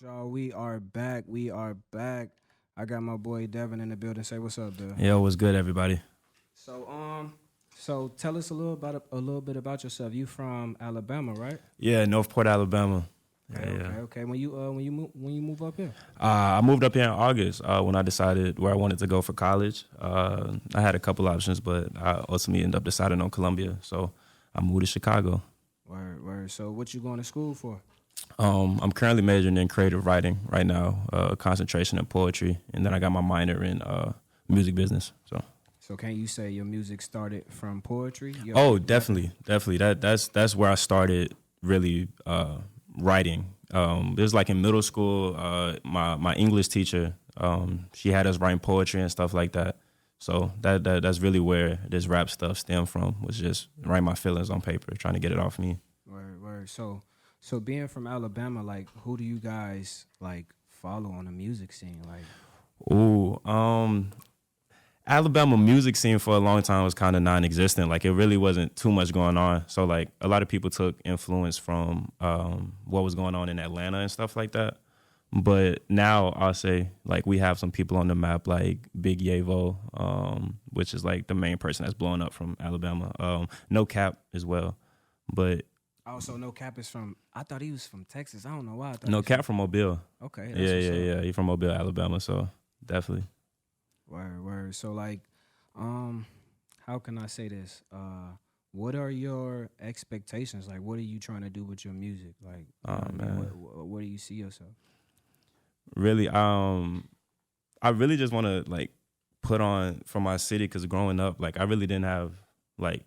Y'all, we are back. We are back. I got my boy Devin in the building. Say what's up, Dev. Yo, what's good, everybody? So so tell us a little bit about yourself. You from Alabama, right? Yeah, Northport, Alabama. Okay, Yeah, okay, okay. When you move up here. I moved up here in August when I decided where I wanted to go for college. I had a couple options, but I ultimately ended up deciding on Columbia. So I moved to Chicago. Word, word. So what you going to school for? I'm currently majoring in creative writing right now, concentration in poetry, and then I got my minor in music business. So can you say your music started from poetry? Oh, definitely, definitely. That's where I started really writing. It was like in middle school. My English teacher, she had us writing poetry and stuff like that. So that's really where this rap stuff stemmed from. Was just writing my feelings on paper, trying to get it off me. Word, word. So being from Alabama, like who do you guys like follow on the music scene? Like Ooh, Alabama music scene for a long time was kind of non-existent. Like it really wasn't too much going on. So like a lot of people took influence from what was going on in Atlanta and stuff like that. But now I'll say like we have some people on the map like Big Yavo, which is like the main person that's blowing up from Alabama. No Cap as well, but also no Cap is from. I thought he was from Texas. I don't know why I thought he No was Cap from Mobile. Okay, that's Yeah, what's yeah, up. yeah. He from Mobile, Alabama. So definitely. Word, word. So like, um, how can I say this? What are your expectations? Like, what are you trying to do with your music? Like, you know Oh what I mean? man. Where do you see yourself? Really, I really just want to like put on for my city because growing up, like I really didn't have like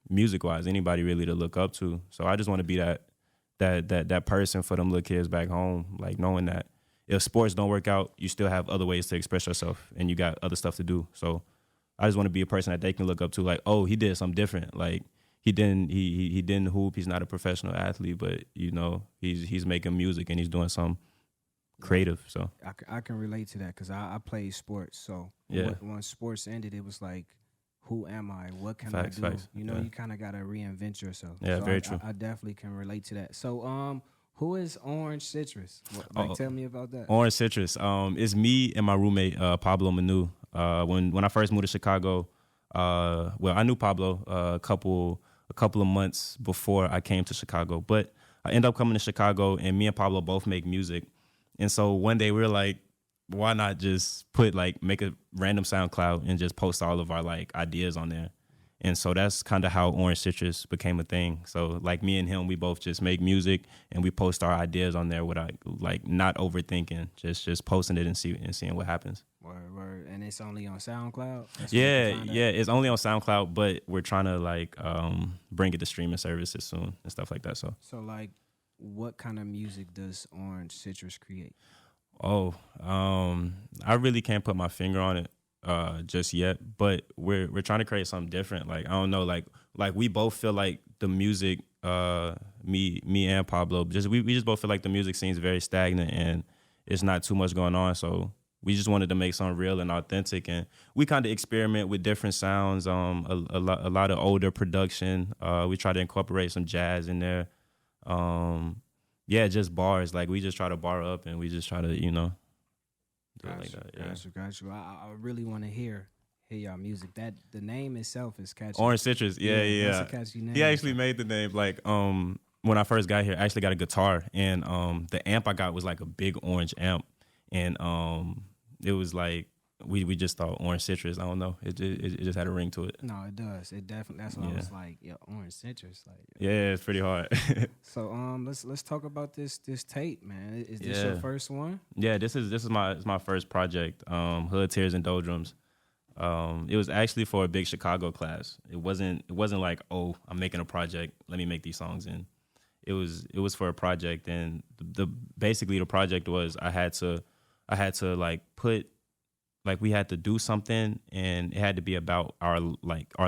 music wise anybody really to look up to. So I just want to be that person for them little kids back home, like knowing that if sports don't work out, you still have other ways to express yourself and you got other stuff to do. So I just want to be a person that they can look up to, like, oh, he did something different. Like he didn't hoop. He's not a professional athlete, but you know he's making music and he's doing something creative. So I can relate to that because I played sports. So yeah, when sports ended, it was like, who am I? What can facts, I do? facts. You know, Yeah, you kind of got to reinvent yourself. yeah, So very true. I definitely can relate to that. So who is Orange Citrus? Like, Oh, tell me about that. Orange Citrus. It's me and my roommate Pablo Manu. When I first moved to Chicago, well, I knew Pablo a couple of months before I came to Chicago, but I ended up coming to Chicago, and me and Pablo both make music, and so one day we were like, why not just make a random SoundCloud and just post all of our like ideas on there. And so that's kind of how Orange Citrus became a thing. So like me and him, we both just make music and we post our ideas on there without like not overthinking, just posting it and seeing what happens. Word, word. And it's only on SoundCloud. That's where you Yeah, can find that. yeah, it's only on SoundCloud, but we're trying to like bring it to streaming services soon and stuff like that. So So like, what kind of music does Orange Citrus create? oh, I really can't put my finger on it just yet, but we're trying to create something different. Like I don't know, like we both feel like the music, me and Pablo, we just both feel like the music scene's very stagnant and it's not too much going on. So we just wanted to make something real and authentic, and we kind of experiment with different sounds. A lot of older production. We try to incorporate some jazz in there. Um, yeah, just bars. Like we just try to bar up and we just try to, do it like Gotcha, that. Yeah. gotcha. I really want to hear y'all music. That the name itself is catchy. Orange Citrus. Yeah, yeah, That's a yeah. catchy name. He actually made the name. Like, when I first got here, I actually got a guitar and the amp I got was like a big orange amp. And it was like we just thought Orange Citrus. I don't know. It just had a ring to it. No, it does. It definitely. That's what I Yeah. was like. Yeah, Orange Citrus. Like, Yeah, it's pretty hard. so let's talk about this tape, man. Is this your Yeah. first one? Yeah, this is my first project. Hood Tears and Doldrums. It was actually for a big Chicago class. It wasn't like, oh, I'm making a project. Let me make these songs. And it was for a project. And basically the project was I had to like put, like we had to do something and it had to be about our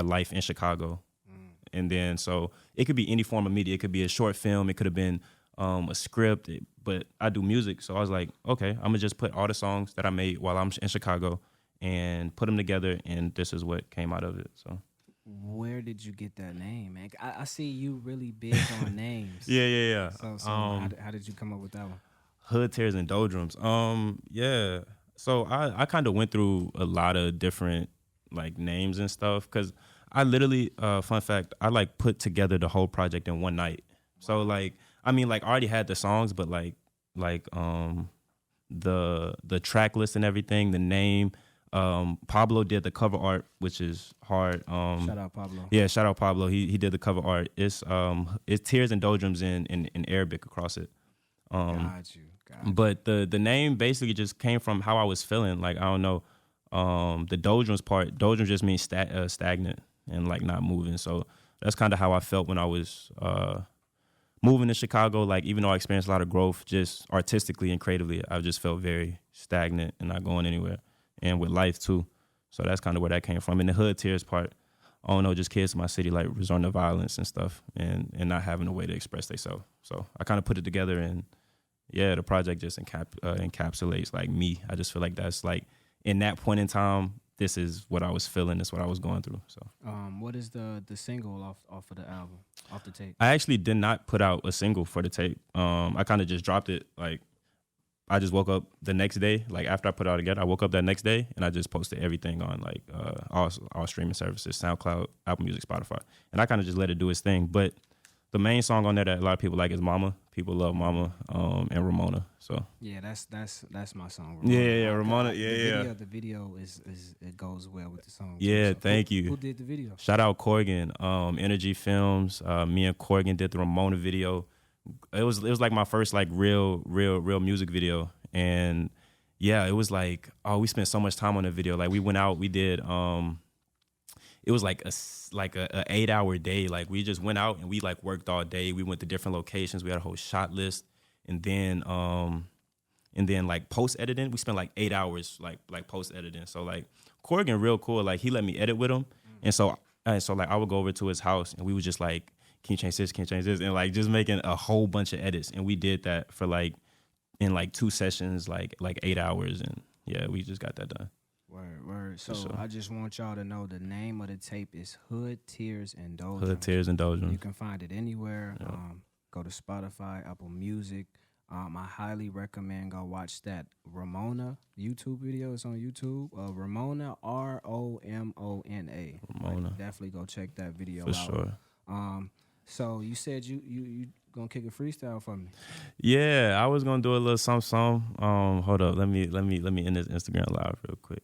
life in Chicago. And then so it could be any form of media. It could be a short film. It could have been a script. But I do music, so I was like, okay, I'm gonna just put all the songs that I made while I'm in Chicago and put them together, and this is what came out of it. So Where did you get that name, man? I see you really big on names. yeah. So how did you come up with that one? Hood Tears and Doldrums. Yeah. So I kind of went through a lot of different like names and stuff because I literally, fun fact, I like put together the whole project in one night. So like, I mean, like I already had the songs, but like the track list and everything, the name. Pablo did the cover art, which is hard. Shout out Pablo. Yeah, shout out Pablo. He did the cover art. It's Tears and Doldrums in Arabic across it. Got you. But the name basically just came from how I was feeling. Like, I don't know, the doldrums part, doldrums just means stagnant and like not moving. So that's kind of how I felt when I was moving to Chicago. Like, even though I experienced a lot of growth just artistically and creatively, I just felt very stagnant and not going anywhere. And with life too. So that's kind of where that came from. And the Hood Tears part, I don't know, just kids in my city like resorting to violence and stuff and not having a way to express themselves. So I kind of put it together, and yeah, the project just encapsulates like me. I just feel like that's like in that point in time, this is what I was feeling. This is what I was going through. So, what is the single off of the album, off the tape? I actually did not put out a single for the tape. I kind of just dropped it. Like, I just woke up the next day. Like, after I put it all together, I woke up that next day and I just posted everything on like all streaming services, SoundCloud, Apple Music, Spotify, and I kind of just let it do its thing. But the main song on there that a lot of people like is "Mama." People love "Mama" and "Ramona." So yeah, that's my song. Ramona. Yeah, Ramona. Yeah, the video is it goes well with the song. Yeah, so thank you. Who did the video? Shout out Corgan, Energy Films. Me and Corgan did the Ramona video. It was like my first like real music video, and yeah, it was like, oh, we spent so much time on the video. Like, we went out, we did it was like a 8-hour day. Like, we just went out and we like worked all day. We went to different locations. We had a whole shot list, and then like post editing, we spent like 8 hours like post editing. So like Corgan real cool. Like, he let me edit with him, and so like I would go over to his house and we would just like, can you change this? Can you change this? And like just making a whole bunch of edits, and we did that for like in like 2 sessions, like 8 hours, and yeah, we just got that done. Word. So sure. I just want y'all to know the name of the tape is Hood Tears and Doldrums. Hood Tears and Doldrums. You can find it anywhere. Yeah. Go to Spotify, Apple Music. I highly recommend go watch that Ramona YouTube video. It's on YouTube. Ramona, ROMONA. Ramona. Like, definitely go check that video For out. sure. So you said you gonna kick a freestyle for me? Yeah, I was gonna do a little something. Hold up, let me end this Instagram live real quick.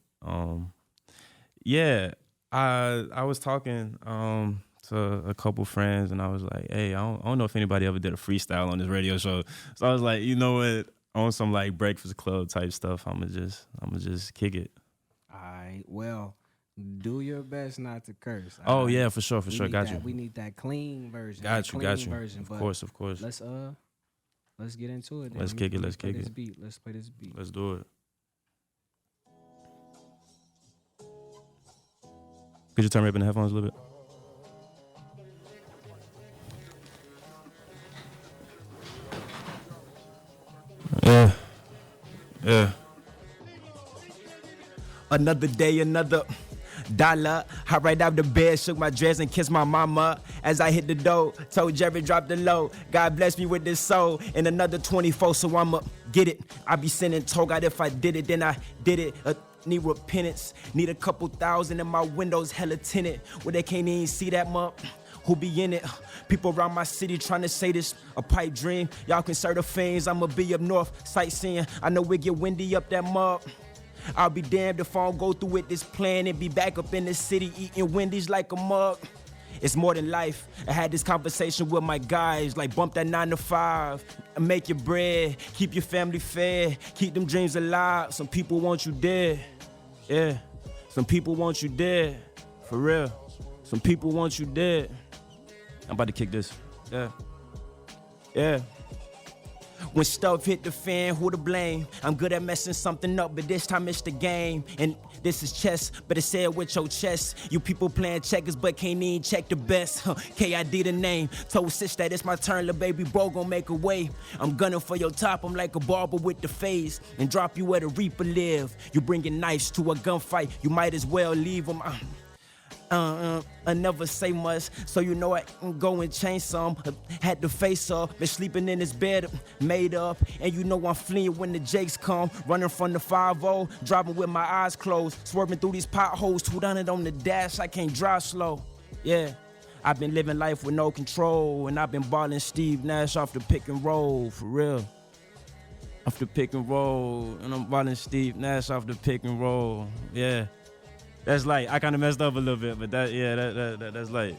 Yeah, I was talking to a couple friends, and I was like, hey, I don't know if anybody ever did a freestyle on this radio show. So I was like, you know what, on some like Breakfast Club type stuff, I'ma just kick it. All right, well, do your best not to curse. Oh yeah, for sure. Got you. We need that clean version. Got you. Version, of course. Let's get into it. Then. Let's kick it. Let's play this beat. Let's do it. Could you turn me up in the headphones a little bit? Yeah. Another day, another dollar. Hop right out the bed, shook my dress and kissed my mama. As I hit the door, told Jerry drop the low. God bless me with this soul and another 24, so I'ma get it. I be sending told God if I did it, then I did it. Need repentance, need a couple thousand in my windows, hella tinted. Where they can't even see that month. Who be in it? People around my city trying to say this a pipe dream. Y'all can serve the fiends, I'ma be up north sightseeing. I know it get windy up that mug. I'll be damned if I don't go through with this plan and be back up in the city eating Wendy's like a mug. It's more than life. I had this conversation with my guys, like bump that 9 to 5 and make your bread, keep your family fed, keep them dreams alive. Some people want you dead, yeah. Some people want you dead, for real. Some people want you dead. I'm about to kick this. Yeah. When stuff hit the fan, who to blame? I'm good at messing something up, but this time it's the game. And this is chess, better say it with your chest. You people playing checkers, but can't even check the best. KID the name. Told sis that it's my turn, little baby bro gon' make a way. I'm gunning for your top, I'm like a barber with the phase. And drop you where the reaper live. You bringing knives to a gunfight, you might as well leave them. I never say much, so you know I can go and change some. Had to face up, been sleeping in this bed, made up. And you know I'm fleeing when the Jakes come. Running from the 5-0, driving with my eyes closed. Swerving through these potholes, 200 on the dash, I can't drive slow. Yeah, I've been living life with no control. And I've been balling Steve Nash off the pick and roll, for real. Off the pick and roll, and I'm balling Steve Nash off the pick and roll, yeah. That's like, I kind of messed up a little bit, but that's like.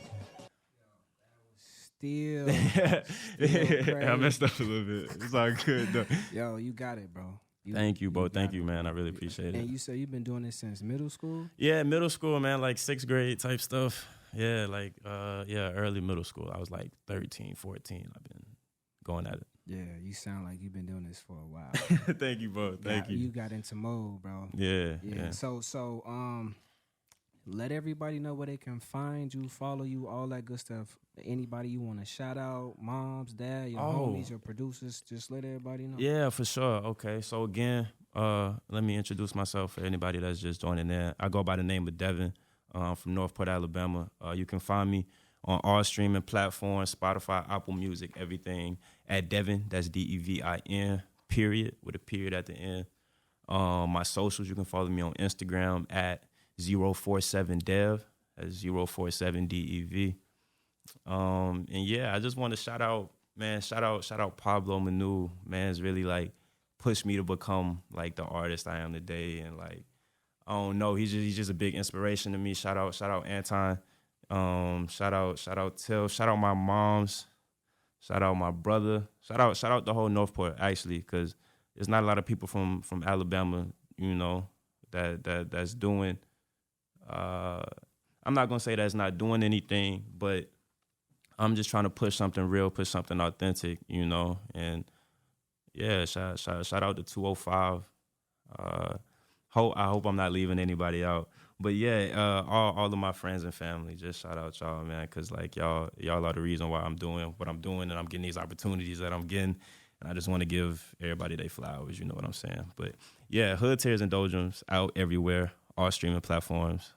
Still crazy. I messed up a little bit. It's all good though. Yo, you got it, bro. Thank you, bro. Thank you, man. I really appreciate it. And you said you've been doing this since middle school? Yeah, middle school, man, like 6th grade type stuff. Yeah, like, early middle school. I was like 13, 14. I've been going at it. Yeah, you sound like you've been doing this for a while. Thank you, bro. Thank you. You got into mode, bro. Yeah. So, let everybody know where they can find you, follow you, all that good stuff. Anybody you want to shout out, moms, dad, your homies, your producers, just let everybody know. Yeah, for sure. Okay, so again, let me introduce myself for anybody that's just joining in. I go by the name of Devin. From Northport, Alabama. You can find me on all streaming platforms, Spotify, Apple Music, everything at Devin. That's DEVIN, period, with a period at the end. My socials, you can follow me on Instagram at 047dev. That's 047DEV. And yeah, I just want to shout out Pablo Manu. Man's really like pushed me to become like the artist I am today. And like, I don't know, he's just a big inspiration to me. Shout out Anton. Shout out Till. Shout out my moms. Shout out my brother. Shout out the whole Northport actually, because there's not a lot of people from Alabama, you know, that's doing. I'm not gonna say that's not doing anything, but I'm just trying to push something real, push something authentic, you know. And yeah, shout out to 205. I hope I'm not leaving anybody out. But yeah, all of my friends and family, just shout out y'all, man, because like y'all are the reason why I'm doing what I'm doing, and I'm getting these opportunities that I'm getting. And I just want to give everybody their flowers, you know what I'm saying? But yeah, Hood Tears and Doldrums out everywhere, all streaming platforms.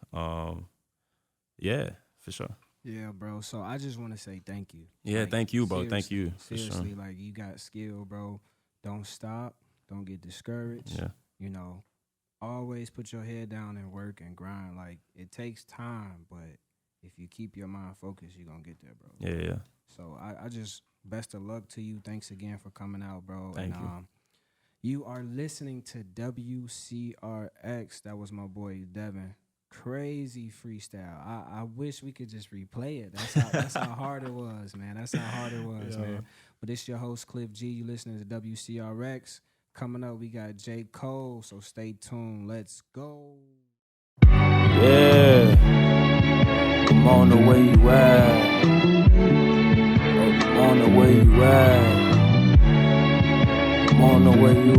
Yeah, for sure. Yeah, bro. So I just want to say thank you. Yeah, like, thank you, bro. Thank you. Seriously, sure. Like you got skill, bro. Don't stop. Don't get discouraged. Yeah. You know, always put your head down and work and grind. Like it takes time, but if you keep your mind focused, you're gonna get there, bro. Yeah. So I just best of luck to you. Thanks again for coming out, bro. Thank and, you. You are listening to WCRX. That was my boy Devin. Crazy freestyle. I wish we could just replay it. That's how hard it was, man. That's how hard it was, man. But it's your host, Cliff G. You listening to WCRX. Coming up, we got J. Cole, so stay tuned. Let's go. Yeah. Come on the way you at. Come on the way you at. Come on the way you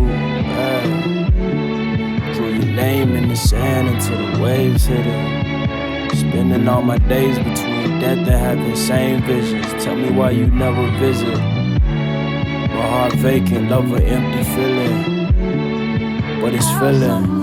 at. Drew your name in the sand until the waves hit it. Spending all my days between death and having same visions. Tell me why you never visit. My heart vacant, love an empty feeling, but it's filling.